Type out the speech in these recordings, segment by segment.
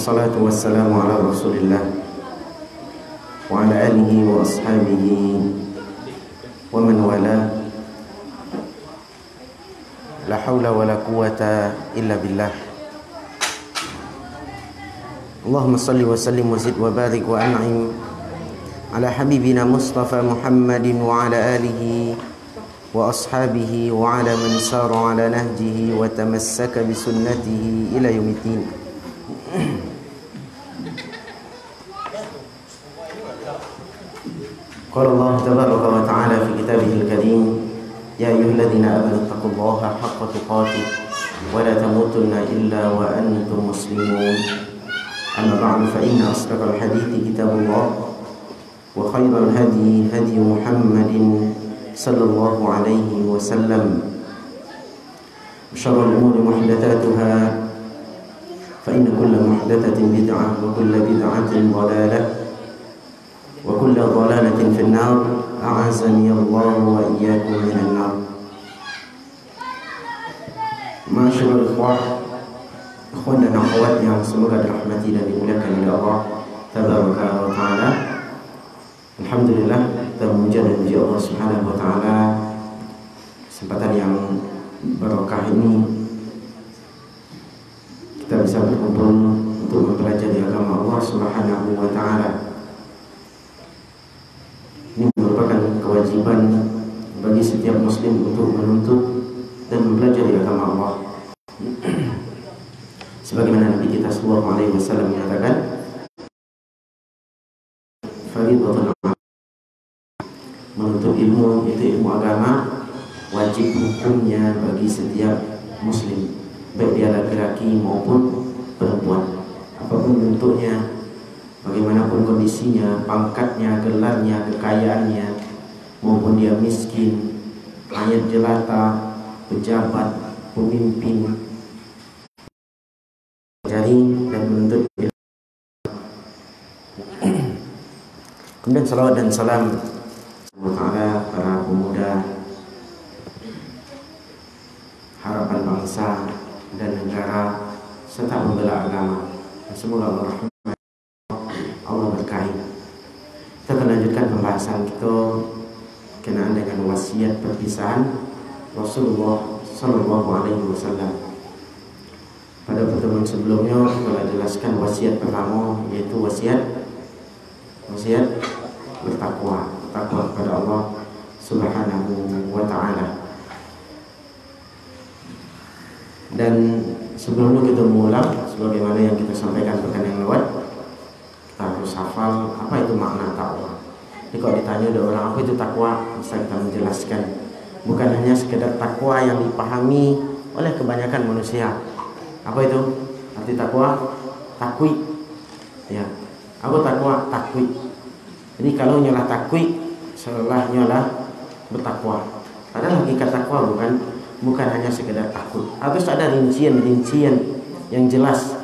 Wassalatu wassalamu ala rasulillah wa ala alihi wa ashabihi wa man wala. La hawla wa la quwata illa billah. Allahumma salli wa sallim wa zid wa barik wa an'im ala habibina Mustafa Muhammadin wa ala alihi wa ashabihi wa ala man sara ala nahjihi wa tamassaka bi sunnatihi ila yaumiddin. Qala Allah tabaraka wa ta'ala fi kitabihil karim, ya ayyuhalladzina amanu taqullaha haqqa tuqatih wa la tamutunna illa wa antum muslimun. Amma ba'du, fa inna asdaqal hadithi kitabullah wa khairal hadi hadi Muhammadin sallallahu alaihi wasallam. Syarrul umuri muhdatsatuha, fa inna kulla muhdatsatin bid'ah wa kulla bid'atin dhalalah wa kulla dhalalatin fin nar. A'azani Allah wa iyyakum minan nar. Masyaallah ikhwah, ikhwan dan akhwat yang semoga dirahmati dan dimuliakan oleh Allah tabaraka wa taala. Alhamdulillah, kita memuji dan memuji Allah Subhanahu wa taala, kesempatan yang barokah ini kita bisa berkumpul untuk mempelajari agama Allah Subhanahu wa taala. Ini merupakan kewajiban bagi setiap muslim untuk menuntut dan mempelajari agama Allah. Sebagaimana Nabi kita sallallahu alaihi wasallam menyatakan, fardhatun, menuntut ilmu itu ilmu agama wajib hukumnya bagi setiap muslim, baik dia laki-laki maupun perempuan, apapun bentuknya, bagaimanapun kondisinya, pangkatnya, gelarnya, kekayaannya, maupun dia miskin, rakyat jelata, pejabat, pemimpin, jari dan menuntut ilmu. Kemudian salawat dan salam kepada para pemuda harapan bangsa dan negara serta pembela agama. Semoga Allah rahmat, Allah berkahi. Kita akan lanjutkan pembahasan kita kenaan dengan wasiat perpisahan Rasulullah sallallahu alaihi wasallam. Pada pertemuan sebelumnya kita telah jelaskan wasiat pertama, yaitu wasiat bertakwa kepada Allah Subhanahu wa taala. Dan sebelumnya kita mengulang sebagaimana yang kita sampaikan pekan yang lewat, kita harus hafal apa itu makna takwa. Jadi kalau ditanya oleh orang apa itu takwa, bisa kita menjelaskan. Bukan hanya sekedar takwa yang dipahami oleh kebanyakan manusia. Apa itu arti takwa? Takwi. Ya. Apa takwa? Takwi. Jadi kalau nyolah takwi, seolah nyolah bertakwa. Padahal hakikat takwa bukan hanya sekedar takut. Harus ada rincian-rincian yang jelas.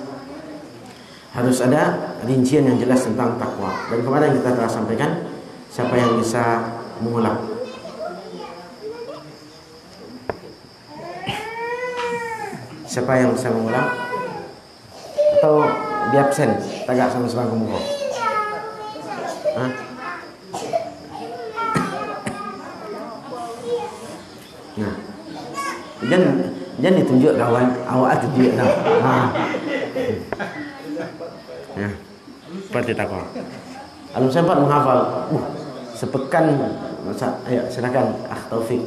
Harus ada rincian yang jelas tentang takwa. Dan kemarin kita telah sampaikan, siapa yang bisa mengulang? Siapa yang bisa mengulang? Atau di absen? Tagak sama sebangku muka. Hah? Nah, jangan ditunjuk kawan, awak tunjuk dah. Ya, seperti takwa. Alum sempat menghafal. Sepekan. Ayo silakan, Taufik.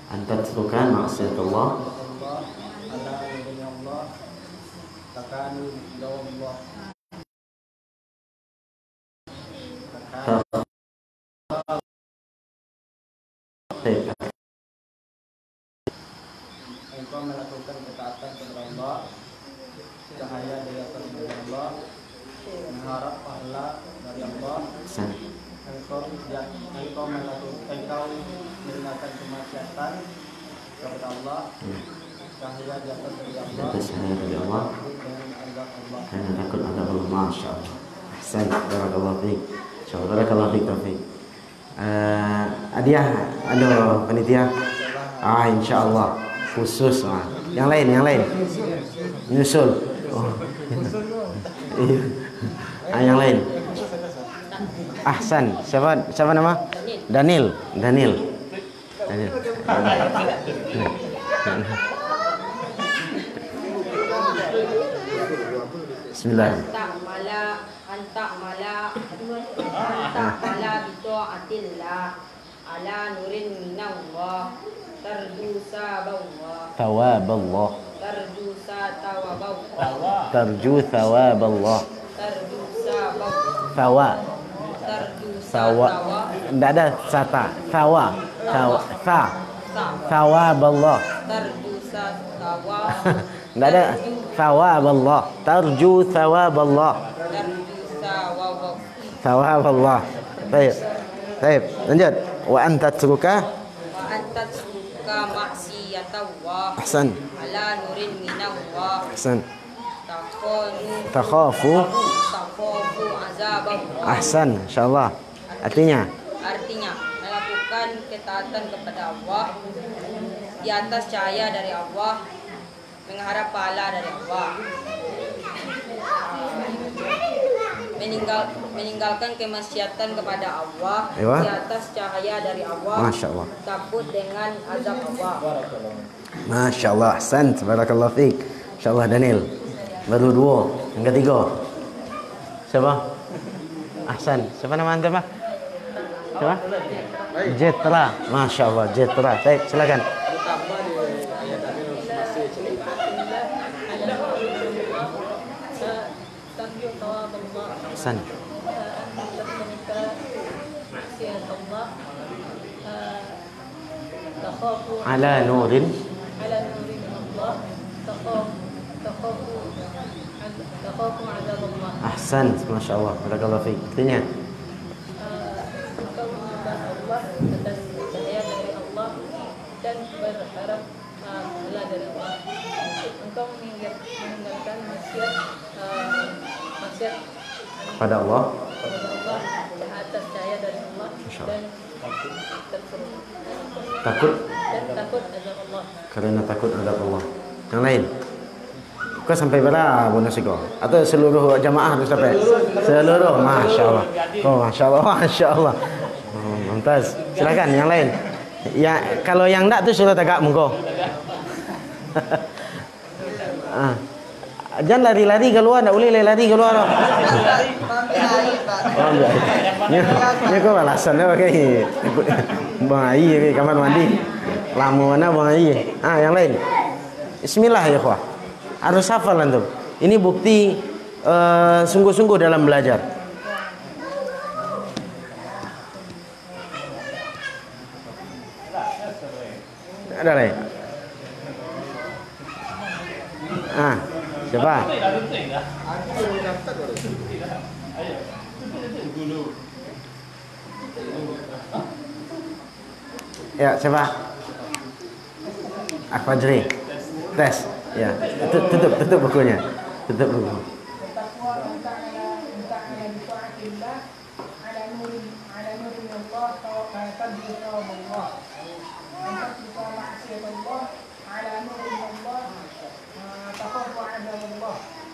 Anta tatrukan maksiyatullah engkau melakukan ketaatan kepada Allah, cahaya dari atas dari Allah, mengharap pahala dari Allah. Engkau meninggalkan kemaksiatan kepada Allah, cahaya di atas dari Allah, dan takut azab Allah. Masya Allah. Ahsan, barakallahu fiik. Barakallahu fiik, Taufik. Ada hadiah. Aduh, panitia. Insyaallah khusus. Yang lain. Nyusul. Oh. Iya. Yang lain. Ahsan. Siapa nama? Daniel. Bismillah. Anta mala bita'atillah ala nurin minallah tarju saballah Thawaballah. tarju sawaballah Thawa. tarju Sawa. Tidak ada sata. Thawa. Thawaballah. tarju sawa Tidak ada thawaballah. Tarju thawaballah. Thawaballah. Baik. Lanjut. Wa anta tatruka maksiyatallah ahsan. ala nurin minallah Ahsan. Takhafu azaballah. ahsan. Insyaallah. Artinya Melakukan ketaatan kepada Allah di atas cahaya dari Allah, mengharap pahala dari Allah, meninggalkan kemaksiatan kepada Allah di atas cahaya dari Allah, Masya Allah. takut dengan azab Allah. Masya Allah. Ahsan. Barakallahu fiik. Insyaallah Daniel. Baru 2. Yang ketiga. Siapa? Ahsan. Siapa nama anda, Pak? Siapa? Jetra. Masya Allah. Jetra. Baik, silakan. Ahsan. Ala nurin. Ahsan. Masya Allah. Barakallahu fiik. Artinya Engkau menyembah Allah atas cahaya dari Allah dan berharap pahala dari Allah. Engkau meninggalkan maksiat pada Allah. atas cahaya dari Allah dan Takut takut azab Allah. karena takut azab Allah. Yang lain. Kau sampai berapa bonus kau? Atau seluruh jamaah harus sampai? Seluruh. Masya Allah. Oh, Masya Allah. Masya Allah. Oh, mantap. Silakan yang lain. Ya, kalau yang enggak tu suruh tegak muka. Jangan lari-lari keluar, enggak boleh lari keluar. Oh, enggak. Ni kau alasan dia pakai buang air ke kamar mandi. Lama mana buang air. Yang lain. Bismillah ya ikhwah. Harus hafal antum. Ini bukti sungguh-sungguh dalam belajar. Ada lagi? Siapa? Ya, siapa? Fajri. Tes. Ya, tutup bukunya. Tutup buku.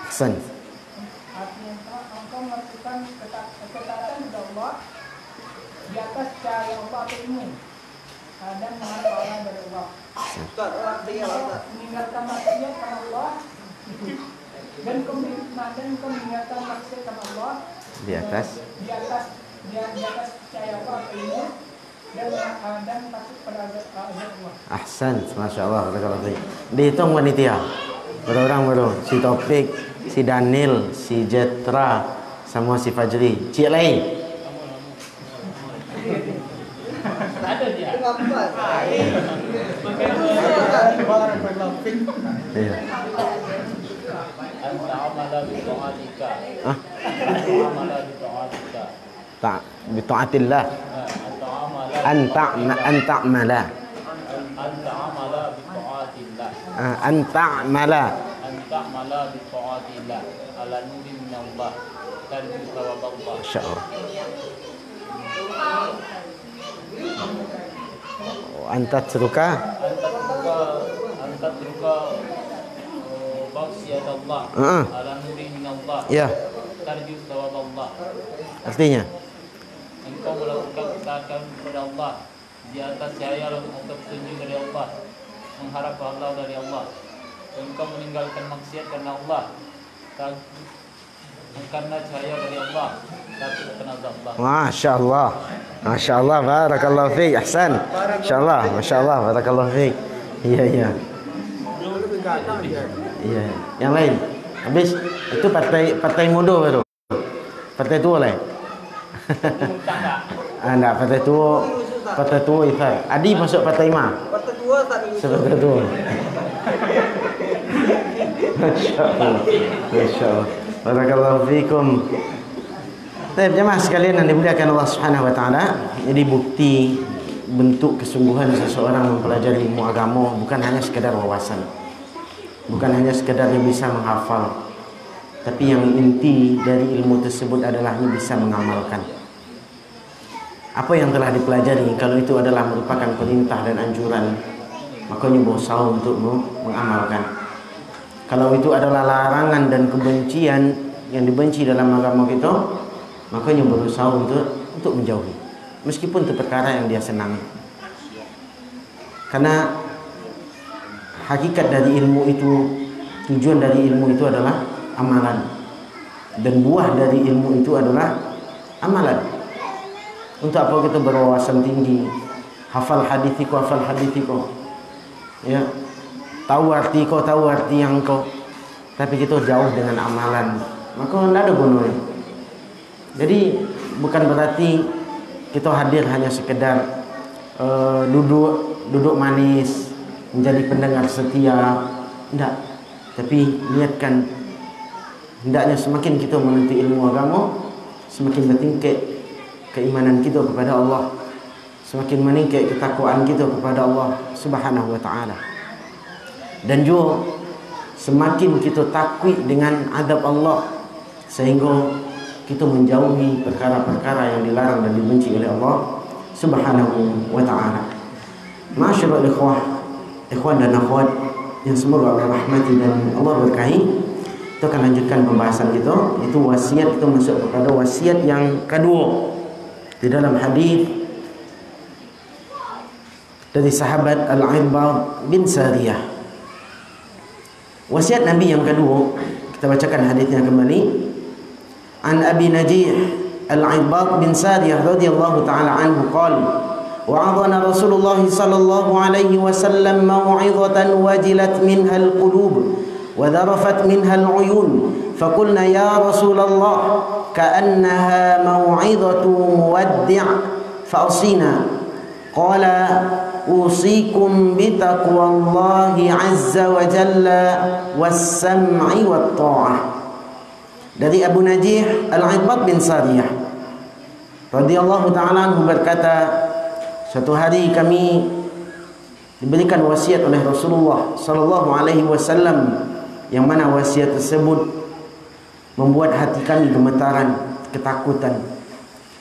Ahsan. Artinya engkau melakukan ketaatan kepada Allah di atas cahaya Allah atau ilmu dan mengharap pahala dari Allah. Meninggalkan maksiat karena Allah dan kau meninggalkan maksiat karena Allah Di atas cahaya Allah atau ilmu dan takut pada azab Allah. Ahsan, Masya Allah. Dihitung panitia. Berapa orang baru? Si Taufik, si Daniel, si Jetra, sama si Fajri. Cik lain. Iya. Tak, bita'atillah. Anta'mala. Anta'mala bi ta'atillah ala nurin minallah tarju thawaballah. Masya Allah. Antat seruka. Antat ruka maksiat Allah ala nuri min Allah. Ya. Tarju thawab Allah. Artinya Engkau melakukan ketaatan kepada Allah di atas cahaya untuk petunjuk dari Allah, mengharap pahala dari Allah. Engkau meninggalkan maksiat karena Allah, karena cahaya dari Allah, takut akan azab Allah. Masya Allah. Masya Allah. Barakallahu fiik. Ahsan. Masya Allah. Masya Allah. Barakallahu fiik. Iya, iya. Iya. Yang lain. Habis itu partai muda baru. Partai tua lah. Enggak, partai tua Ifar. Adi masuk partai Ma. Partai tua tak dulu. Partai tua. Masya Allah. Masya Allah. Barakallahu fiikum. Baik, jemaah sekalian yang dimuliakan Allah Subhanahu wa taala, jadi bukti bentuk kesungguhan seseorang mempelajari ilmu agama bukan hanya sekedar wawasan. Bukan hanya sekedar dia bisa menghafal, tapi yang inti dari ilmu tersebut adalah dia bisa mengamalkan apa yang telah dipelajari. Kalau itu adalah merupakan perintah dan anjuran, maka dia berusaha untuk mengamalkan. Kalau itu adalah larangan dan kebencian yang dibenci dalam agama kita, maka dia berusaha untuk menjauhi, meskipun itu perkara yang dia senangi. Karena hakikat dari ilmu itu, tujuan dari ilmu itu adalah amalan, dan buah dari ilmu itu adalah amalan. Untuk apa kita berwawasan tinggi, hafal hadithiko, ya, tahu arti yang kau, tapi kita jauh dengan amalan, maka tidak ada gunanya. Jadi bukan berarti kita hadir hanya sekedar duduk manis, menjadi pendengar setia, tidak. Tapi niatkan, hendaknya semakin kita menuntut ilmu agama, semakin bertingkat keimanan kita kepada Allah, semakin meningkat ketakwaan kita kepada Allah Subhanahu wa taala. Dan juga semakin kita takwi dengan azab Allah, sehingga kita menjauhi perkara-perkara yang dilarang dan dibenci oleh Allah Subhanahu wa taala. Masyaallah ikhwan dan akhwat yang semoga Allah rahmati dan Allah berkahi, kita akan lanjutkan pembahasan kita. Itu wasiat, kita masuk kepada wasiat yang kedua di dalam hadis dari sahabat Al-Irbad bin Sariyah. Wasiat Nabi yang kedua, kita bacakan hadisnya kembali. An Abi Najih Al-Irbad bin Sariyah radhiyallahu taala anhu qala وعظنا رسول الله صلى الله عليه وسلم موعظة وجلت منها القلوب وذرفت منها العيون فقلنا يا رسول الله كأنها موعظة مودع فأوصينا قال أوصيكم بتقوى الله عز وجل والسمع والطاعة. Dari Abu Najih Al-Irbad bin Sariyah radhiyallahu ta'ala anhu berkata, suatu hari kami diberikan wasiat oleh Rasulullah sallallahu alaihi wasallam, yang mana wasiat tersebut membuat hati kami gemetaran, ketakutan.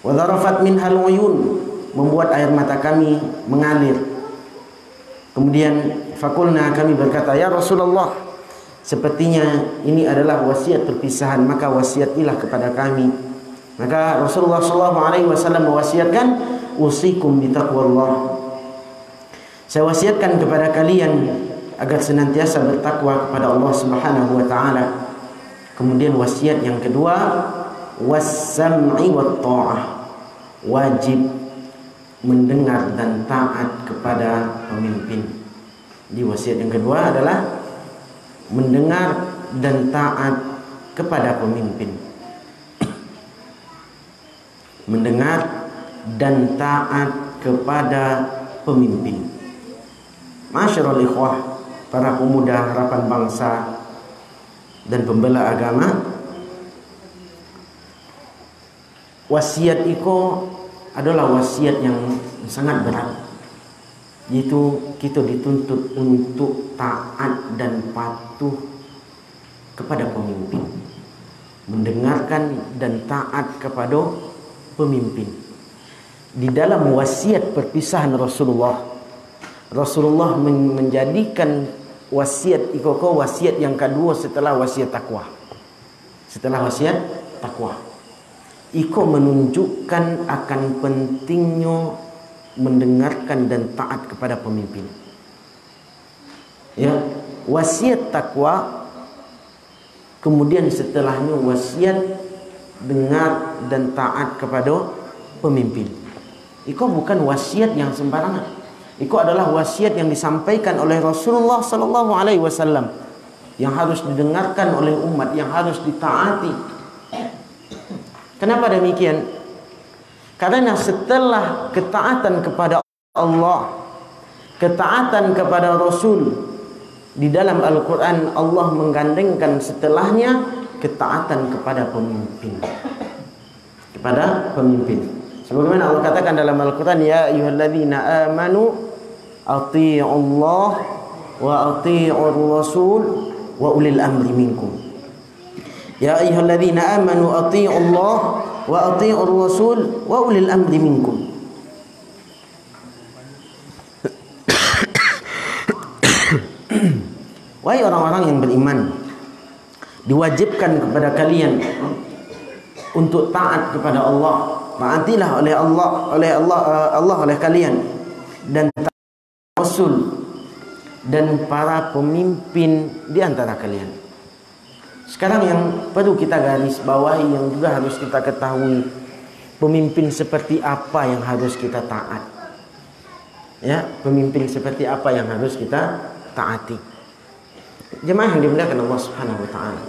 Wa dharafat minhal uyun, membuat air mata kami mengalir. Kemudian fakulna, kami berkata, ya Rasulullah, sepertinya ini adalah wasiat perpisahan, maka wasiatilah kepada kami. Maka Rasulullah sallallahu alaihi wasallam mewasiatkan, usikum bitaqwallah, saya wasiatkan kepada kalian agar senantiasa bertakwa kepada Allah Subhanahu wa taala. Kemudian wasiat yang kedua, was-sam'i wat-tha'ah, wajib mendengar dan taat kepada pemimpin. Di wasiat yang kedua adalah mendengar dan taat kepada pemimpin. Mendengar dan taat kepada pemimpin. Masyarul ikhwah, para pemuda harapan bangsa dan pembela agama, wasiat itu adalah wasiat yang sangat berat, yaitu kita dituntut untuk taat dan patuh kepada pemimpin, mendengarkan dan taat kepada pemimpin. Di dalam wasiat perpisahan Rasulullah Rasulullah menjadikan wasiat ikoko wasiat yang kedua setelah wasiat takwa. Setelah wasiat takwa, iko menunjukkan akan pentingnya mendengarkan dan taat kepada pemimpin. Ya, wasiat takwa, kemudian setelahnya wasiat dengar dan taat kepada pemimpin. Iko bukan wasiat yang sembarangan. Iko adalah wasiat yang disampaikan oleh Rasulullah sallallahu alaihi wasallam, yang harus didengarkan oleh umat, yang harus ditaati. Kenapa demikian? Karena setelah ketaatan kepada Allah, ketaatan kepada Rasul, di dalam Al-Quran Allah menggandengkan setelahnya ketaatan kepada pemimpin. Kepada pemimpin. Sebagaimana Allah katakan dalam Al-Quran, ya ayyuhalladzina amanu athi'ullah wa athi'ur rasul wa ulil amri minkum. Ya ayyuhalladzina amanu athi'ullah wa athi'ur rasul wa ulil amri minkum. Wahai orang-orang yang beriman, diwajibkan kepada kalian untuk taat kepada Allah. Taatilah oleh kalian dan Rasul dan para pemimpin di antara kalian. Sekarang yang perlu kita garis bawahi, yang juga harus kita ketahui, pemimpin seperti apa yang harus kita taat. Ya, pemimpin seperti apa yang harus kita taati. Jemaah yang dimuliakan Allah Subhanahu wa taala.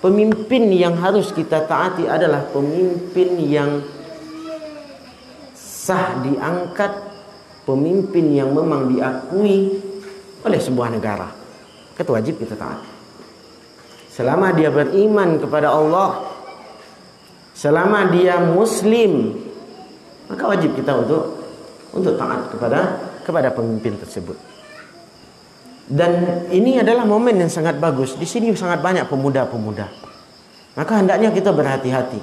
Pemimpin yang harus kita taati adalah pemimpin yang sah diangkat, pemimpin yang memang diakui oleh sebuah negara. Itu wajib kita taat. Selama dia beriman kepada Allah, selama dia muslim, maka wajib kita untuk taat kepada pemimpin tersebut. Dan ini adalah momen yang sangat bagus. Di sini sangat banyak pemuda-pemuda. Maka hendaknya kita berhati-hati.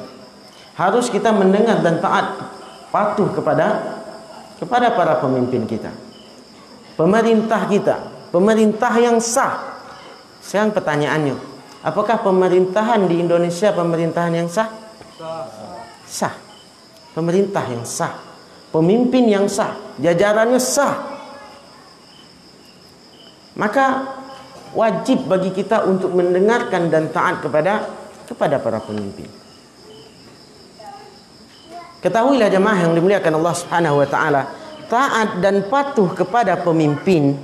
Harus kita mendengar dan taat, patuh kepada para pemimpin kita. Pemerintah kita, pemerintah yang sah. Sekarang pertanyaannya, apakah pemerintahan di Indonesia pemerintahan yang sah? Sah. Pemerintah yang sah, pemimpin yang sah, jajarannya sah. Maka wajib bagi kita untuk mendengarkan dan taat kepada para pemimpin. Ketahuilah jemaah yang dimuliakan Allah Subhanahu wa taala, taat dan patuh kepada pemimpin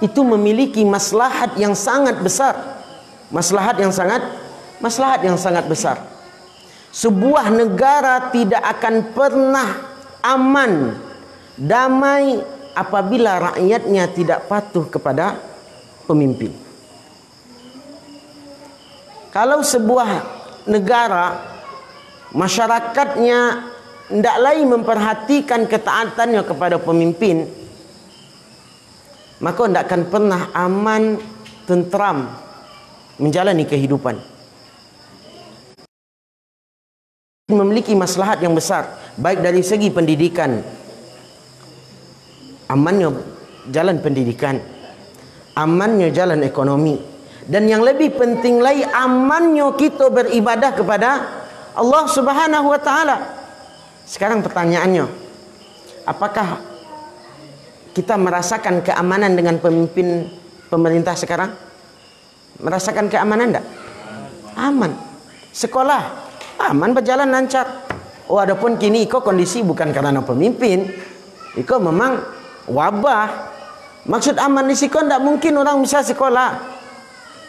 itu memiliki maslahat yang sangat besar. Maslahat yang sangat besar. Sebuah negara tidak akan pernah aman, damai apabila rakyatnya tidak patuh kepada pemimpin. Kalau sebuah negara, masyarakatnya tidak lagi memperhatikan ketaatannya kepada pemimpin, maka tidak akan pernah aman, tentram menjalani kehidupan. Memiliki maslahat yang besar, baik dari segi pendidikan, amannya jalan pendidikan, amannya jalan ekonomi, dan yang lebih penting lagi amannya kita beribadah kepada Allah Subhanahu wa taala. Sekarang pertanyaannya, apakah kita merasakan keamanan dengan pemimpin pemerintah sekarang? Merasakan keamanan enggak? Aman. Sekolah aman, berjalan lancar. Oh, adapun kini kondisi bukan karena pemimpin, memang wabah. Maksud aman di siko tidak mungkin orang bisa sekolah.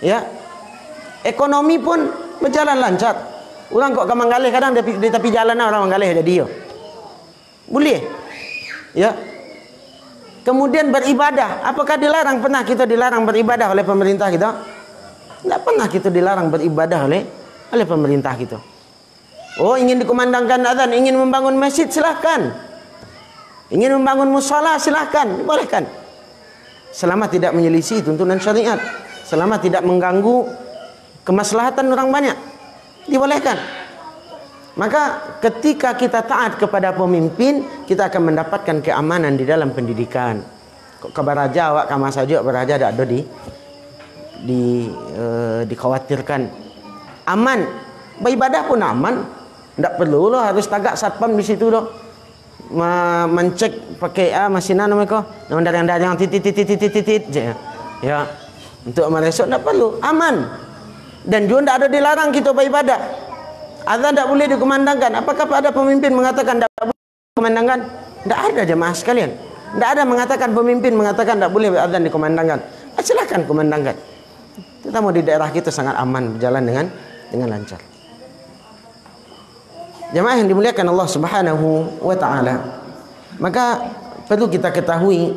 Ya. Ekonomi pun berjalan lancar. Orang kok manggalih kadang di tepi jalan orang manggalih jadi dia. Boleh. Ya. Kemudian beribadah. Apakah dilarang? Pernah kita dilarang beribadah oleh pemerintah kita? Tidak pernah kita dilarang beribadah oleh pemerintah kita. Oh, ingin dikumandangkan azan, ingin membangun masjid, silahkan. Ingin membangun mushola, silahkan, dibolehkan. Selama tidak menyelisih tuntunan syariat, selama tidak mengganggu kemaslahatan orang banyak, dibolehkan. Maka ketika kita taat kepada pemimpin, kita akan mendapatkan keamanan di dalam pendidikan. Kabar raja awak kamar saja beraja tak ada dikhawatirkan. Aman, beribadah pun aman. Tak perlu lo harus tagak satpam di situ lo. Mencek pakai masinan mereka. Yang titit ya. Untuk meresok tak perlu, aman. Dan juga tak ada dilarang kita beribadah. Azan tak boleh dikumandangkan. Apakah ada pemimpin mengatakan tak boleh dikumandangkan? Tak ada jemaah sekalian. Tak ada mengatakan pemimpin mengatakan tak boleh azan dikumandangkan. Silakan kumandangkan. Kita mau di daerah kita sangat aman, berjalan dengan lancar. Jemaah yang dimuliakan Allah Subhanahu wa taala. Maka perlu kita ketahui,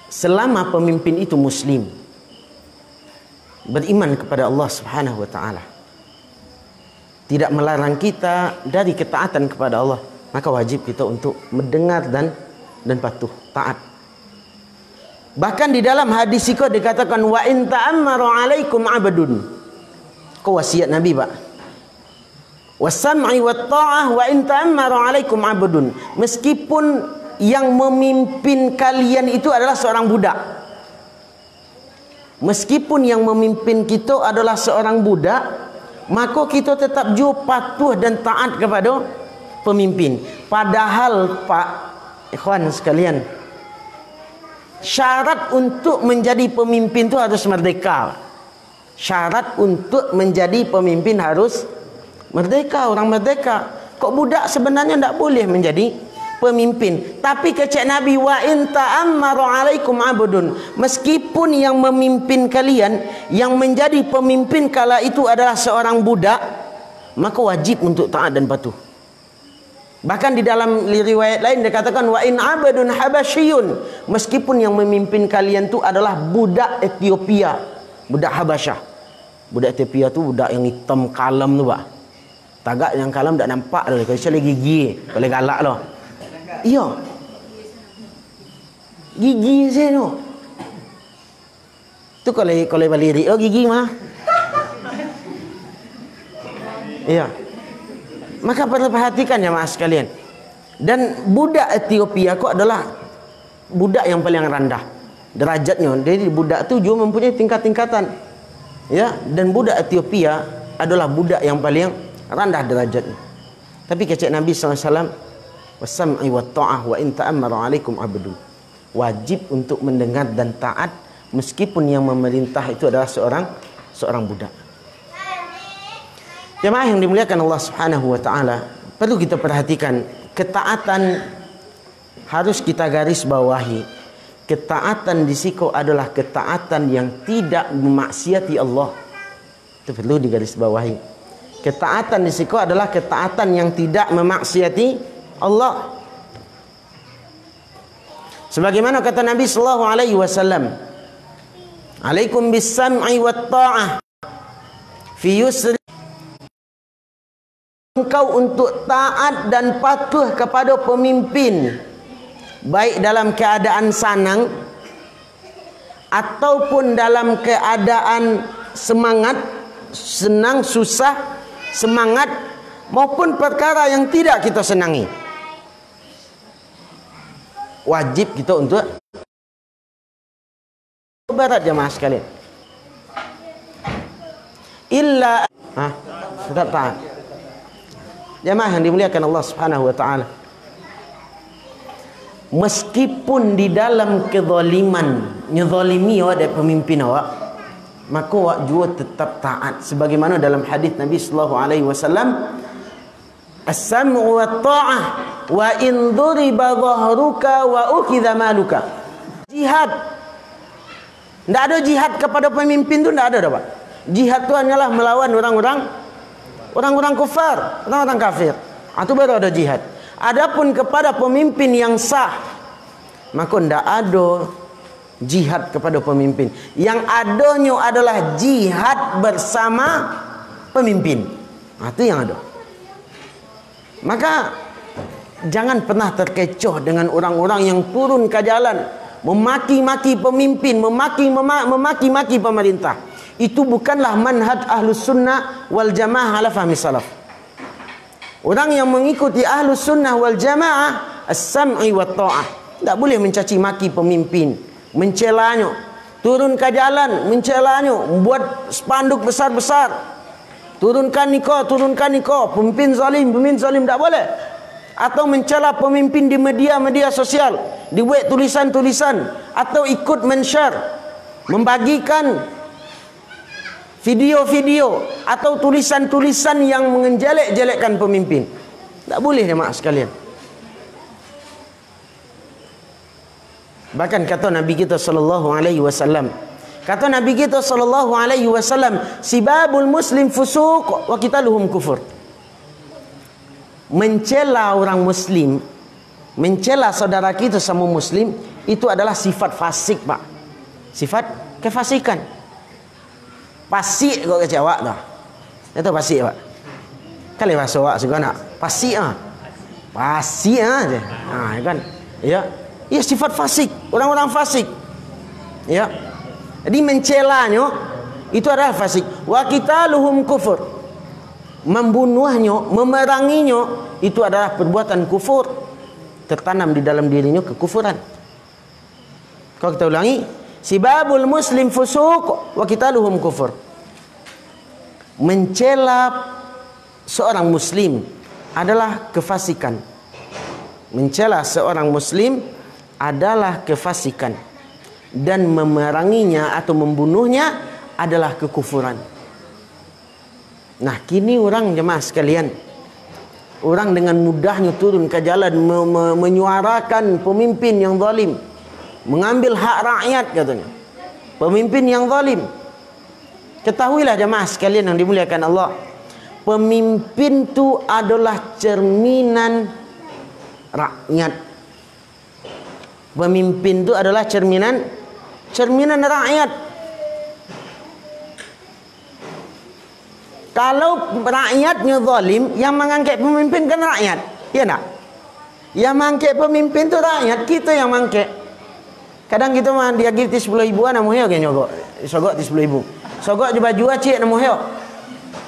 selama pemimpin itu muslim, beriman kepada Allah Subhanahu wa taala, tidak melarang kita dari ketaatan kepada Allah, maka wajib kita untuk mendengar dan patuh, taat. Bahkan di dalam hadis itu dikatakan wa in ta'ammaru 'alaikum 'abdun. Kau wasiat Nabi, Pak. Wasam'i wat ta'ah wa in ta'ammaru 'alaikum 'abdun. Meskipun yang memimpin kalian itu adalah seorang budak. Meskipun yang memimpin kita adalah seorang budak, maka kita tetap juga patuh dan taat kepada pemimpin. Padahal Pak ikhwan sekalian, syarat untuk menjadi pemimpin itu harus merdeka. Syarat untuk menjadi pemimpin harus merdeka, orang merdeka. Kok budak sebenarnya tidak boleh menjadi pemimpin. Tapi kecek Nabi, wa in ta'ammaru 'alaikum 'abdun. Meskipun yang memimpin kalian, yang menjadi pemimpin kala itu adalah seorang budak, maka wajib untuk taat dan patuh. Bahkan di dalam riwayat lain dikatakan wa in 'abdun habasyiyun. Meskipun yang memimpin kalian itu adalah budak Ethiopia, budak Habasyah. Budak Ethiopia tu budak yang hitam kalam tu, Pak. Tagak yang kalam tak nampak dah, kalau gigi, kalau galak loh. Iya. Gigi saya tu. Tu kalau balik gigi mah. Iya. Maka perlu perhatikan jemaah sekalian. Dan budak Ethiopia kok adalah budak yang paling rendah derajatnya. Jadi budak tu juga mempunyai tingkat-tingkatan. Ya, dan budak Ethiopia adalah budak yang paling rendah derajatnya. Tapi kecek Nabi SAW, wasam'i wa ta'ah wa in ta'ammaru 'alaikum 'abdun. Wajib untuk mendengar dan taat meskipun yang memerintah itu adalah seorang budak. Jemaah yang dimuliakan Allah Subhanahu wa taala, perlu kita perhatikan, ketaatan harus kita garis bawahi. Ketaatan di siku adalah ketaatan yang tidak memaksiati Allah. Itu perlu digaris bawahi. Ketaatan di siku adalah ketaatan yang tidak memaksiati Allah. Sebagaimana kata Nabi sallallahu alaihi wasallam, "Alaikum bis-sam'i wat ta'ah fi yusri." Engkau untuk taat dan patuh kepada pemimpin, baik dalam keadaan senang ataupun dalam keadaan semangat, senang, susah, semangat maupun perkara yang tidak kita senangi. Wajib kita untuk barat jemaah sekalian. Illa tetap taat. Jemaah yang dimuliakan Allah Subhanahu wa taala. Meskipun di dalam kezaliman, nyezalimi awak dari pemimpin awak, maka awak juga tetap taat. Sebagaimana dalam hadis Nabi sallallahu alaihi wasallam, as-sam'u wa ta'ah wa in duriba dhahruka wa ukhidha maluka. Jihad. Tidak ada jihad kepada pemimpin tu, tidak ada dah, Pak. Jihad tu hanyalah melawan orang-orang kufar, orang-orang kafir. Itu baru ada jihad. Adapun kepada pemimpin yang sah, maka tidak ada jihad kepada pemimpin. Yang adanya adalah jihad bersama pemimpin. Itu yang ada. Maka jangan pernah terkecoh dengan orang-orang yang turun ke jalan memaki-maki pemimpin, memaki-maki pemerintah. Itu bukanlah manhaj ahlus sunnah wal jamaah ala fahmi salaf. Orang yang mengikuti ahlus sunnah wal jamaah as-sam'i wa ta'ah. Tak boleh mencaci maki pemimpin, mencelanya, turun ke jalan mencelanya, membuat spanduk besar-besar, turunkan nikah, pemimpin zalim, tak boleh. Atau mencela pemimpin di media sosial, dibuat tulisan-tulisan, atau ikut men-share, membagikan video-video atau tulisan-tulisan yang menjelek-jelekkan pemimpin. Tak boleh jemaah sekalian. Bahkan kata Nabi kita sallallahu alaihi wasallam, sibabul muslim fusuq wa qitaluhum kufur. Mencela orang muslim, mencela saudara kita sama muslim, itu adalah sifat fasik, Pak. Sifat kefasikan. Pasik kau kata awak dah. Itu pasik, Pak. Kali bahasa awak suka nak pasik ah. Pasik ah je. Ha kan. Ya. Ya sifat fasik, orang-orang fasik. Ya. Jadi mencelanya itu adalah fasik. Wa qitaluhum kufur. Membunuhnya, memeranginya itu adalah perbuatan kufur. Tertanam di dalam dirinya kekufuran. Kalau kita ulangi, sibabul muslim fusuq wa qitaluhum kufur. Mencela seorang muslim adalah kefasikan. Mencela seorang muslim adalah kefasikan, dan memeranginya atau membunuhnya adalah kekufuran. Nah, kini orang jemaah sekalian, orang dengan mudahnya turun ke jalan menyuarakan pemimpin yang zalim, mengambil hak rakyat katanya. Pemimpin yang zalim. Ketahuilah jemaah sekalian yang dimuliakan Allah, pemimpin itu adalah cerminan rakyat. Pemimpin itu adalah cerminan rakyat. Kalau rakyatnya zalim, yang mengangkat pemimpin kan rakyat, ya tak? Yang mengangkat pemimpin itu rakyat, kita yang mengangkat. Kadang kita mah dia gitu 10 ribuan namu heo kan nyogok. Sogok 10 ribu. Sogok di baju acik namu heo.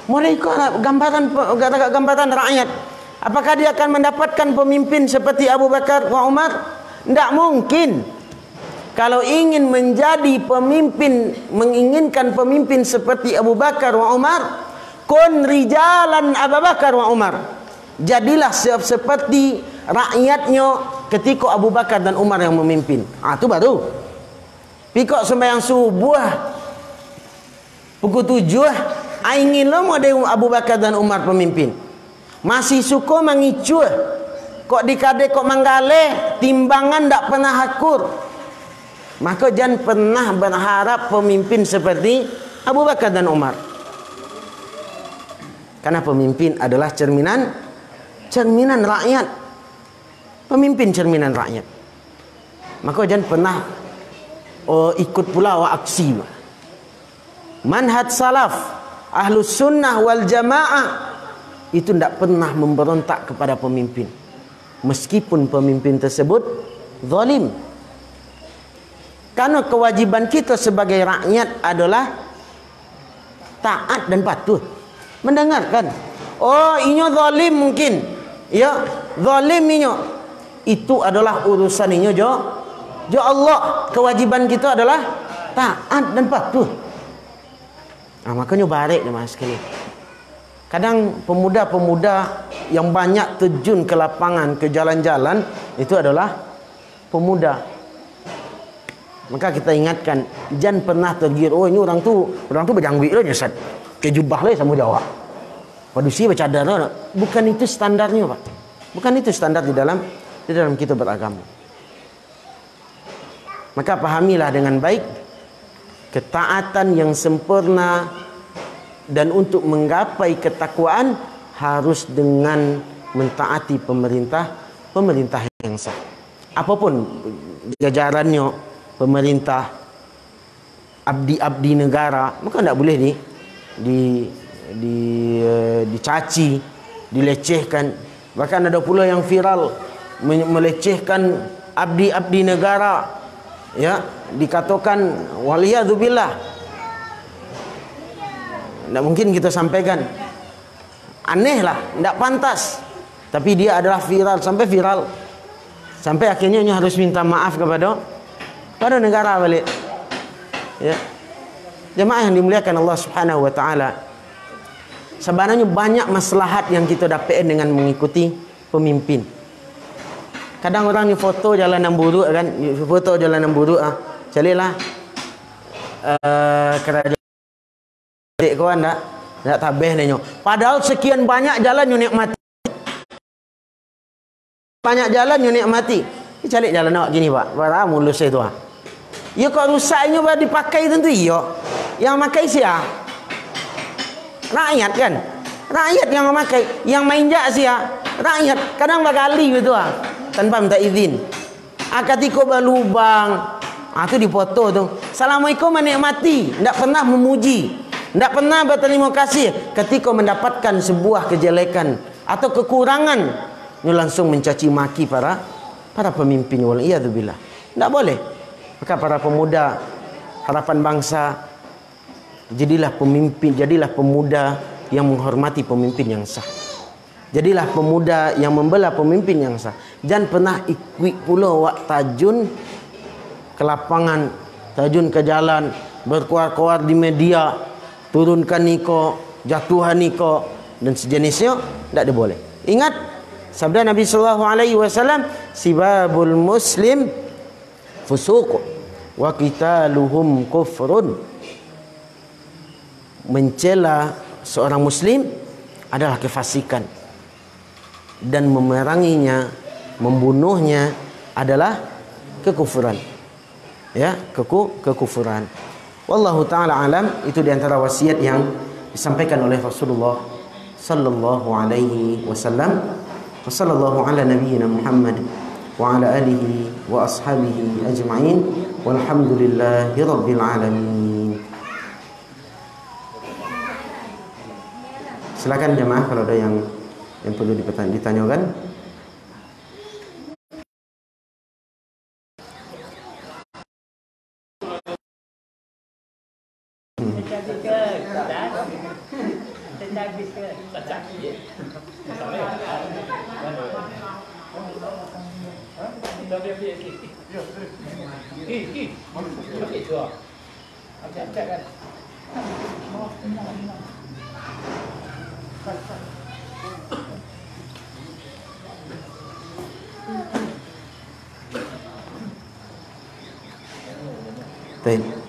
Mereka gambaran rakyat. Apakah dia akan mendapatkan pemimpin seperti Abu Bakar wa Umar? Tidak mungkin. Kalau ingin menjadi pemimpin, menginginkan pemimpin seperti Abu Bakar wa Umar, kun rijalan Abu Bakar wa Umar. Jadilah seperti rakyatnya ketika Abu Bakar dan Umar yang memimpin. Itu baru. Pikok sembahyang subuh pukul 7, ingin lo mau Abu Bakar dan Umar pemimpin. Masih suka mengicu. Kok dikade kok manggale, timbangan tak pernah akur. Maka jangan pernah berharap pemimpin seperti Abu Bakar dan Umar. Karena pemimpin adalah cerminan rakyat. Pemimpin cerminan rakyat. Maka jangan pernah ikut pula aksi. Manhaj salaf, ahlus sunnah wal jamaah, itu tidak pernah memberontak kepada pemimpin. Meskipun pemimpin tersebut zalim. Karena kewajiban kita sebagai rakyat adalah taat dan patuh. Mendengarkan. Oh, inyo zalim mungkin. Ya, zalim inyo. Itu adalah urusan inyo jo Allah. Kewajiban kita adalah taat dan patuh. Nah, makanya barik jemaah sekalian. Kadang pemuda-pemuda yang banyak terjun ke lapangan, ke jalan-jalan, itu adalah pemuda. Maka kita ingatkan, jangan pernah tergiur, oh ini orang tu berjangwik lah nyesat. Ke jubah lah sama Jawa. Padusi bercadar lah. Bukan itu standarnya, Pak. Bukan itu standar di dalam kita beragama. Maka pahamilah dengan baik, ketaatan yang sempurna dan untuk menggapai ketakwaan harus dengan mentaati pemerintah yang sah. Apapun jajarannya, pemerintah, abdi negara, maka tidak boleh dicaci, dilecehkan. Bahkan ada pula yang viral melecehkan abdi negara, ya, dikatakan waliyadzubillah. tidak mungkin kita sampaikan. Aneh lah, tidak pantas. Tapi dia adalah viral, sampai akhirnya harus minta maaf kepada negara balik. Ya. Jemaah yang dimuliakan Allah Subhanahu wa taala. Sebenarnya banyak maslahat yang kita dapat dengan mengikuti pemimpin. Kadang orang ni foto jalanan buruk kan, foto jalanan buruk carilah kerajaan kau tak tabeh nyo. Padahal sekian banyak jalan yang nikmati. Banyak jalan yang nikmati. Cari jalan awak gini pak. Barang mulus itu ya kok rusaknya baru dipakai tentu iya. Yang makai siapa? Rakyat kan. Rakyat yang memakai. Yang main jak siapa? Rakyat. Kadang bakali gitu tanpa minta izin. Akatiko berlubang. Itu dipoto tu. Assalamualaikum menikmati. Tidak pernah memuji. Tidak pernah berterima kasih ketika mendapatkan sebuah kejelekan atau kekurangan. Ini langsung mencaci maki para pemimpin. Waliyadzubillah. Tidak boleh. Maka para pemuda harapan bangsa, jadilah pemimpin, jadilah pemuda yang menghormati pemimpin yang sah. Jadilah pemuda yang membela pemimpin yang sah. Jangan pernah ikut pula wak tajun ke lapangan, tajun ke jalan, berkuar-kuar di media, turunkan niko, jatuhan niko dan sejenisnya, tidak boleh. Ingat sabda Nabi sallallahu alaihi wasallam, sibabul muslim fusuq wa qitaluhum kufrun. Mencela seorang muslim adalah kefasikan dan memeranginya, membunuhnya adalah kekufuran. Ya, kekufuran. Wallahu taala alam. Itu di antara wasiat yang disampaikan oleh Rasulullah sallallahu alaihi wasallam. Wa sallallahu ala nabiyyina Muhammad wa ala alihi wa ashabihi ajma'in. Walhamdulillahi rabbil alamin. Silakan jemaah kalau ada yang perlu ditanyakan.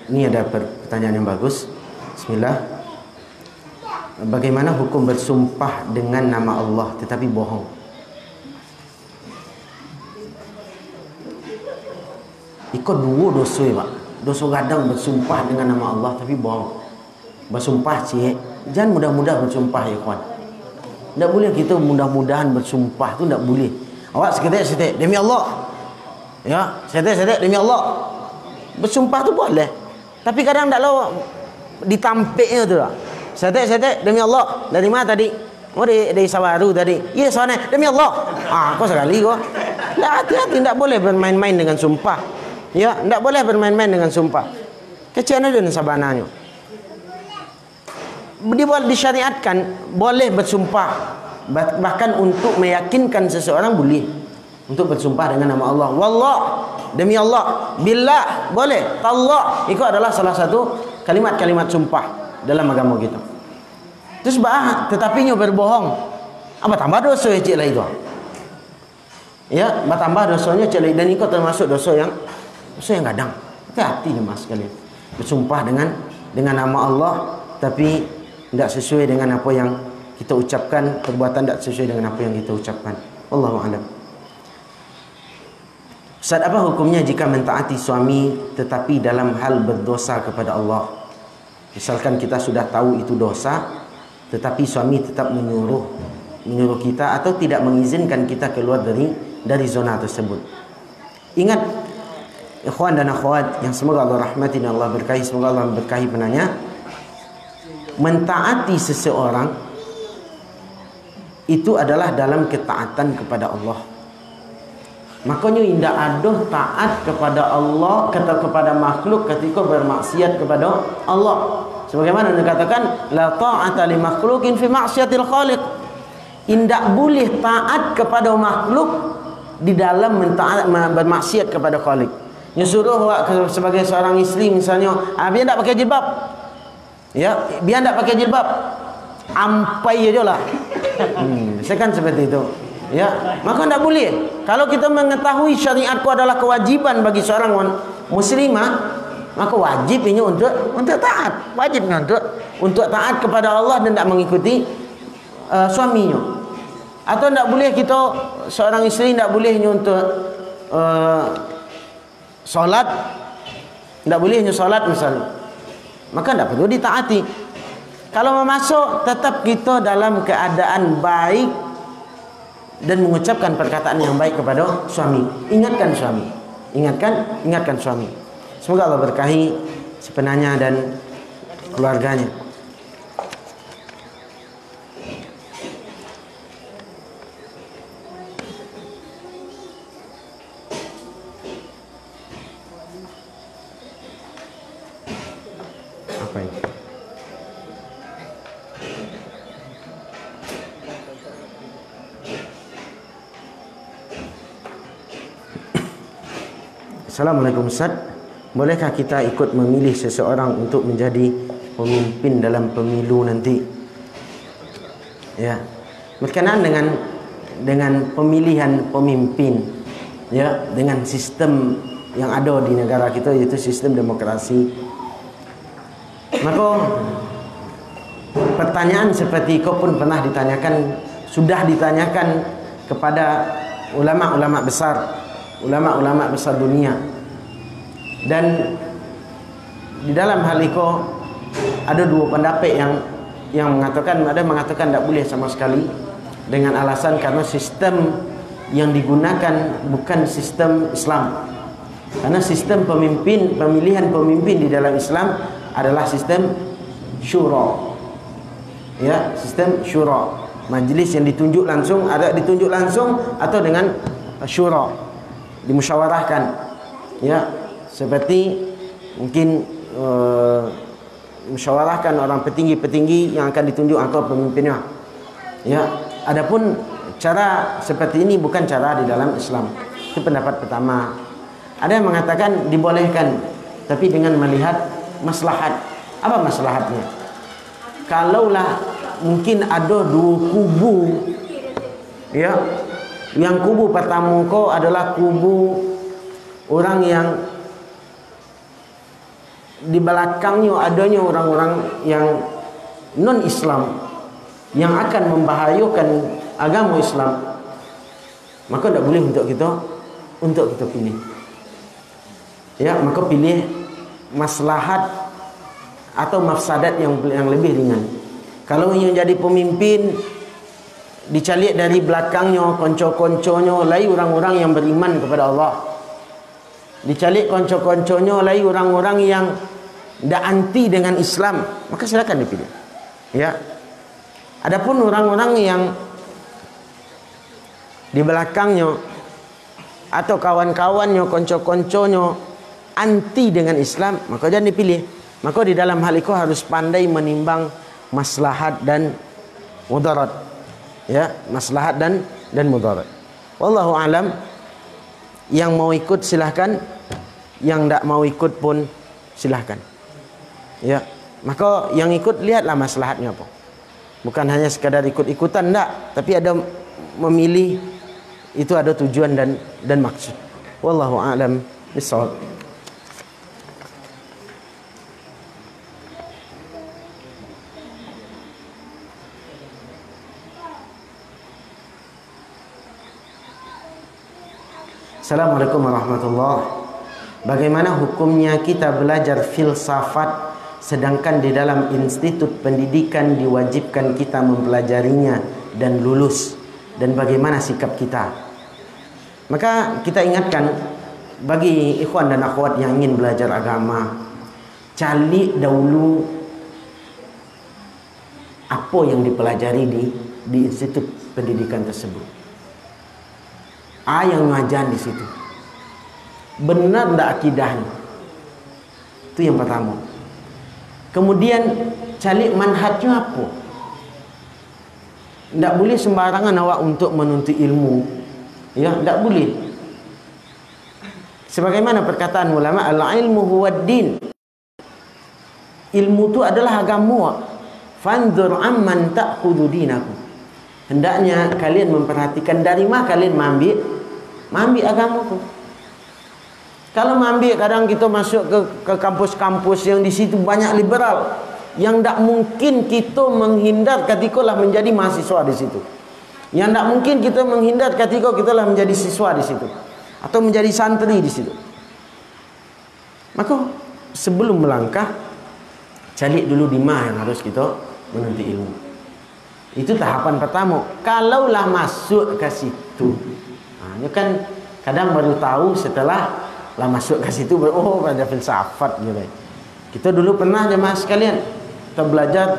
Ini ada pertanyaan yang bagus. Bismillah. Bagaimana hukum bersumpah dengan nama Allah tetapi bohong? Ikut dua dosa pak. Dosa gadang bersumpah dengan nama Allah tapi bohong. Bersumpah cik, jangan mudah-mudah bersumpah ya kawan. Tak boleh kita mudah-mudahan bersumpah tu, tak boleh. Awak seketik demi Allah. Ya, seketik demi Allah. Bersumpah tu boleh. Tapi kadang tak lawa ditampiknya tu lah. Setek demi Allah. Dari mana tadi? Oh dari Sawaru tadi. Ya sana demi Allah. Kau sekali kau. Hati-hati, tak boleh bermain-main dengan sumpah. Ya, tak boleh bermain-main dengan sumpah. Kecil ada sabananya. Disyariatkan boleh bersumpah, bahkan untuk meyakinkan seseorang boleh untuk bersumpah dengan nama Allah. Wallah, demi Allah. Billah, boleh. Allah, itu adalah salah satu kalimat-kalimat sumpah dalam agama kita. Terus tetapi nyo berbohong, apa tambah dosa cik lah itu. Ya, bertambah dosanya cik lah, dan itu termasuk dosa yang gadang. Hati-hati mas sekalian. Bersumpah dengan nama Allah tapi tidak sesuai dengan apa yang kita ucapkan, perbuatan tidak sesuai dengan apa yang kita ucapkan. Wallahu a'lam. Ustaz, apa hukumnya jika mentaati suami tetapi dalam hal berdosa kepada Allah? Misalkan kita sudah tahu itu dosa, tetapi suami tetap menyuruh kita atau tidak mengizinkan kita keluar dari zona tersebut. Ingat, ikhwan dan akhwat yang semoga Allah rahmati dan Allah berkahi, semoga Allah berkahi penanya, mentaati seseorang itu adalah dalam ketaatan kepada Allah. Makanya tidak ada taat kepada Allah, kepada makhluk ketika bermaksiat kepada Allah. Sebagaimana dikatakan la ta'ata li makhluqin fi ma'siyatil khaliq. Indak boleh taat kepada makhluk di dalam bermaksiat kepada Khaliq. Nyuruh sebagai seorang isteri misalnya, biar tak pakai jilbab. Ya, biar tak pakai jilbab. Ampai aja lah. Saya kan seperti itu. Ya, maka tak boleh. Kalau kita mengetahui syariatku adalah kewajiban bagi seorang muslimah, maka wajib ini untuk taat. Wajibnya untuk taat kepada Allah dan tak mengikuti suaminya. Atau tak boleh kita seorang isteri tak bolehnya untuk solat, tak bolehnya solat misalnya, maka tak perlu ditaati. Kalau memasuk, tetap kita dalam keadaan baik dan mengucapkan perkataan yang baik kepada suami. Ingatkan suami, ingatkan suami. Semoga Allah berkahi si penanya dan keluarganya. Apa ini? Assalamualaikum Ustaz. Bolehkah kita ikut memilih seseorang untuk menjadi pemimpin dalam pemilu nanti? Ya. Berkenaan dengan pemilihan pemimpin, ya, dengan sistem yang ada di negara kita, yaitu sistem demokrasi. Maka pertanyaan seperti kau pun pernah ditanyakan, sudah ditanyakan kepada ulama-ulama besar dunia. Dan di dalam hal itu ada dua pendapat yang mengatakan, ada mengatakan tak boleh sama sekali, dengan alasan karena sistem yang digunakan bukan sistem Islam. Karena sistem pemilihan pemimpin di dalam Islam adalah sistem syura. Ya, sistem syura. Majlis yang ditunjuk langsung, ada ditunjuk langsung atau dengan syura, dimusyawarahkan. Ya, seperti mungkin musyawarahkan orang petinggi-petinggi yang akan ditunjuk atau pemimpinnya. Ya, adapun cara seperti ini bukan cara di dalam Islam. Itu pendapat pertama. Ada yang mengatakan dibolehkan, tapi dengan melihat maslahat. Apa maslahatnya? Kalaulah mungkin ada dua kubu, ya, yang kubu pertama kau adalah kubu orang yang di belakangnya adanya orang-orang yang non-Islam yang akan membahayakan agama Islam, maka tidak boleh untuk kita pilih. Ya, maka pilih maslahat atau mafsadat yang lebih ringan. Kalau yang jadi pemimpin dicalik dari belakangnya, konco-konconya lai orang-orang yang beriman kepada Allah, dicalik konco-konconya lai orang-orang yang tidak anti dengan Islam, maka silakan dipilih. Ya. Adapun orang-orang yang di belakangnya atau kawan-kawannya, konco-konconya anti dengan Islam, maka jangan dipilih. Maka di dalam hal itu harus pandai menimbang maslahat dan mudarat. Ya, maslahat dan mudarat. Wallahu alam. Yang mau ikut silahkan, yang tak mau ikut pun silahkan. Ya, maka yang ikut lihatlah maslahatnya apa. Bukan hanya sekadar ikut-ikutan, tak, tapi ada memilih, itu ada tujuan dan maksud. Wallahu a'lam bishawab. Assalamualaikum warahmatullahi wabarakatuh. Bagaimana hukumnya kita belajar filsafat sedangkan di dalam institut pendidikan diwajibkan kita mempelajarinya dan lulus, dan bagaimana sikap kita? Maka kita ingatkan bagi ikhwan dan akhwat yang ingin belajar agama, cari dahulu apa yang dipelajari di institut pendidikan tersebut. Yang ngajar di situ benar tak akidahnya? Itu yang pertama. Kemudian cari manhajnya apa? Tak boleh sembarangan awak untuk menuntut ilmu. Ya, tak boleh. Sebagaimana perkataan ulama, al-ilmu huwad din. Ilmu itu adalah agama. Fanzur amman ta'khudhu dinakum. Hendaknya kalian memperhatikan dari mana kalian mengambil agama itu. Kalau mengambil, kadang kita masuk ke kampus-kampus yang di situ banyak liberal, yang tak mungkin kita menghindar ketika lah menjadi mahasiswa di situ. Yang tak mungkin kita menghindar ketika kita lah menjadi siswa di situ atau menjadi santri di situ. Maka sebelum melangkah, cari dulu di mana yang harus kita menuntut ilmu. Itu tahapan pertama. Kalaulah masuk ke situ, ini kan kadang baru tahu setelah lah masuk ke situ, oh ada filsafat gitu. Kita dulu pernah jemaah sekalian, kita belajar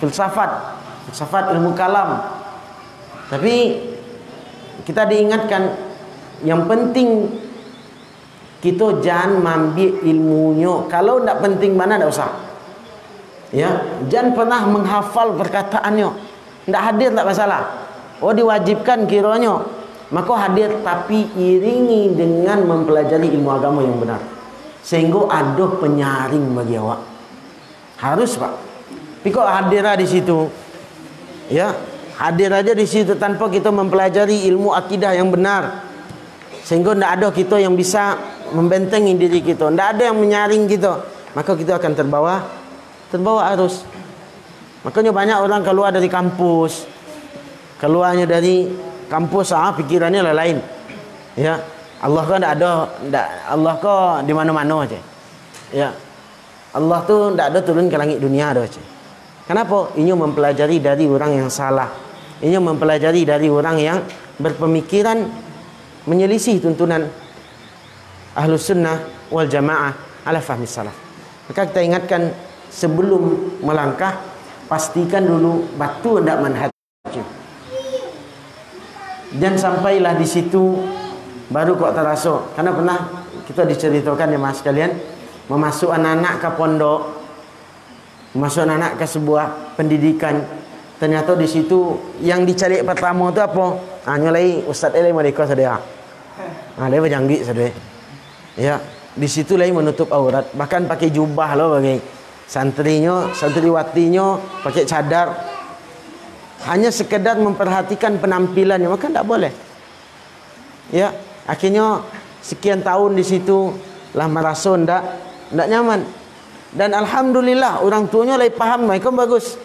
filsafat ilmu kalam. Tapi kita diingatkan yang penting kita jangan mengambil ilmunya. Kalau tidak penting mana tidak usah. Ya, jangan pernah menghafal perkataannya. Tidak hadir tak masalah. Oh diwajibkan kiranya, maka hadir, tapi iringi dengan mempelajari ilmu agama yang benar, sehingga ada penyaring bagi awak. Harus pak. Tapi kok hadir di situ, ya hadir aja di situ tanpa kita mempelajari ilmu akidah yang benar, sehingga tidak ada kita yang bisa membentengi diri kita, tidak ada yang menyaring kita, maka kita akan terbawa arus. Makanya banyak orang keluar dari kampus, keluarnya dari kampus, pikirannya lain. Ya, Allah kan tidak ada, Allah kok di mana-mana aja. Ya, Allah tu tidak ada turun ke langit dunia ada aja. Kenapa? Ini mempelajari dari orang yang salah. Ini mempelajari dari orang yang berpemikiran menyelisih tuntunan Ahlus Sunnah wal Jamaah ala fahmi salaf. Maka kita ingatkan, sebelum melangkah, pastikan dulu batu hendak manhaj. Dan sampailah di situ baru kok terasa. Karena pernah kita diceritakan ya mas kalian, memasuk anak-anak ke pondok, memasuk anak-anak ke sebuah pendidikan. Ternyata di situ yang dicari pertama tu apa? Nyolai Ustaz Elai mereka saudara. Dia berjanggit saudara. Ya, di situ lagi menutup aurat, bahkan pakai jubah loh bagi santriwatinya pakai cadar. Hanya sekedar memperhatikan penampilannya, maka tidak boleh. Ya, akhirnya sekian tahun di situ lah merasa tidak nyaman. Dan alhamdulillah orang tuanya lagi paham, mereka bagus.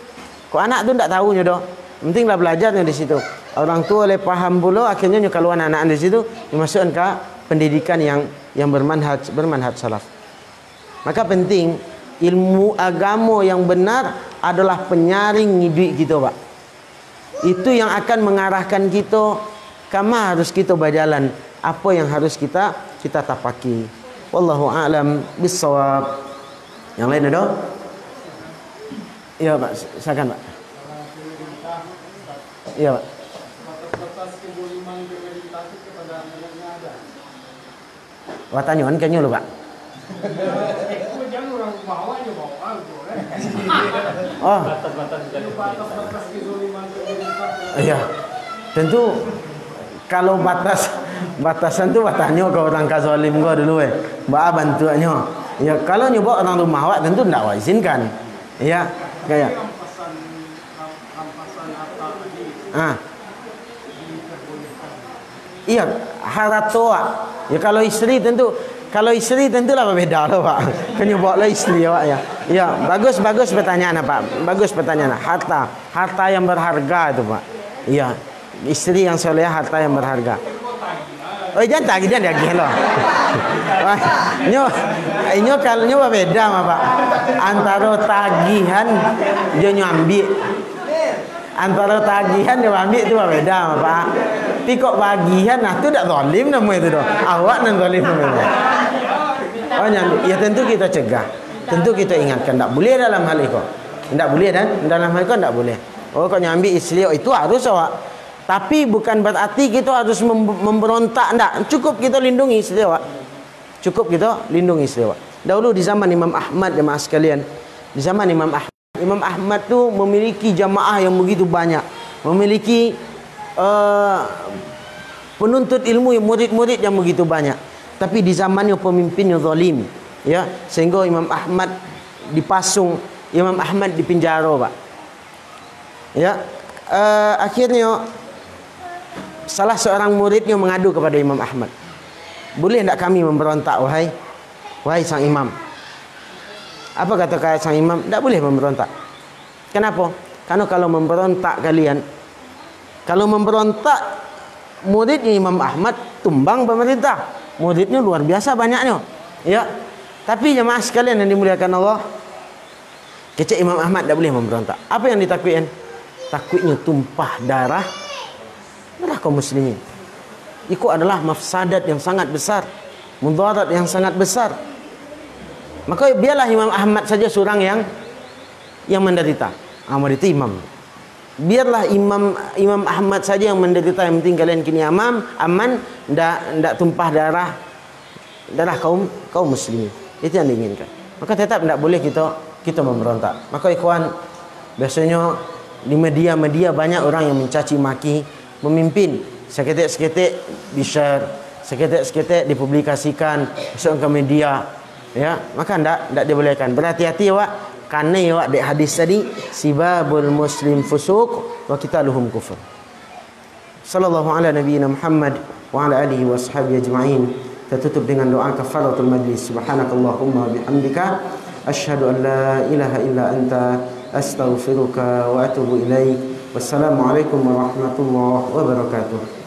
Kok anak tu tidak tahunya doh. Pentinglah belajarnya di situ. Orang tua lagi paham pula, akhirnya kalau anak-anak di situ dimasukkan ke pendidikan yang bermanhaj salaf. Maka penting ilmu agama yang benar adalah penyaring hidup kita, Pak. Itu yang akan mengarahkan kita kama harus kita berjalan, apa yang harus kita tapaki. Wallahu a'lam bissawab. Yang lain ada? Iya, Pak. Silakan, Pak. Iya, Pak. Watanyon kayaknya lu, Pak. Oh. Iya. Tentu kalau batasan tu bertanya ke orang kazolim gua dulu bantuannya. Ya kalau nyoba orang rumah awak tentu tidak awak izinkan. Ya, kayak iya, haratoa. Ya kalau istri tentulah berbeda loh, Pak. Kenyoba lah istri awak ya. Ya, bagus pertanyaan, Pak. Bagus pertanyaan. Harta yang berharga itu, Pak. Iya, istri yang soleh, harta yang berharga. Oh, jangan tagihan dia gelo. Nyo kalau nyo beda mah, Pak. Antara tagihan dia nyambi. Antara tagihan dia ambil itu beda mah, Pak. Tapi kok bagian nah itu tak zalim nama itu doh. Awak nan zalim namanya. Oh, ya tentu kita cegah. Tentu kita ingatkan tak boleh dalam hal itu. Tak boleh dan dalam hal itu tak boleh. Oh, kok nyambi istri itu harus awak. Tapi bukan berarti kita harus memberontak, enggak. Cukup kita lindungi istri awak. Cukup kita lindungi istri awak. Dahulu di zaman Imam Ahmad, jemaah sekalian, di zaman Imam Ahmad tu memiliki jamaah yang begitu banyak, memiliki penuntut ilmu, murid-murid yang begitu banyak. Tapi di zamannya pemimpinnya zalim, ya, sehingga Imam Ahmad dipasung, Imam Ahmad dipenjara, Pak. Ya, akhirnya salah seorang muridnya mengadu kepada Imam Ahmad. Boleh tak kami memberontak, wahai sang imam? Apa kata sang imam? Tak boleh memberontak. Kenapa? Karena kalau memberontak kalian, kalau memberontak muridnya Imam Ahmad tumbang pemerintah. Muridnya luar biasa banyaknya. Ya. Tapi jemaah sekalian yang dimuliakan Allah, kecek Imam Ahmad tak boleh memberontak. Apa yang ditakutkan? Takutnya tumpah darah kaum muslimin. Itu adalah mafsadat yang sangat besar, mudarat yang sangat besar. Maka biarlah Imam Ahmad saja seorang yang menderita. Menderita imam. Biarlah Imam Ahmad saja yang menderita, yang penting kalian kini aman, ndak tumpah darah kaum muslimin. Itu yang diinginkan. Maka tetap tidak boleh kita memberontak. Maka ikhwan, biasanya di media banyak orang yang mencaci maki memimpin. Seketik-seketik di-share, seketik-seketik dipublikasikan, masuk ke media. Ya, maka ndak dibolehkan. Berhati-hati awak, karena awak di hadis tadi, sibabul muslim fusuq wa qitaluhum kufur. Sallallahu ala nabiyyina Muhammad wa ala alihi washabihi ajma'in. Kita tutup dengan doa kafaratul majlis. Subhanakallahumma bihamdika asyhadu an la ilaha illa anta astaghfiruka wa atubu ilaik. Wassalamualaikum warahmatullahi wabarakatuh.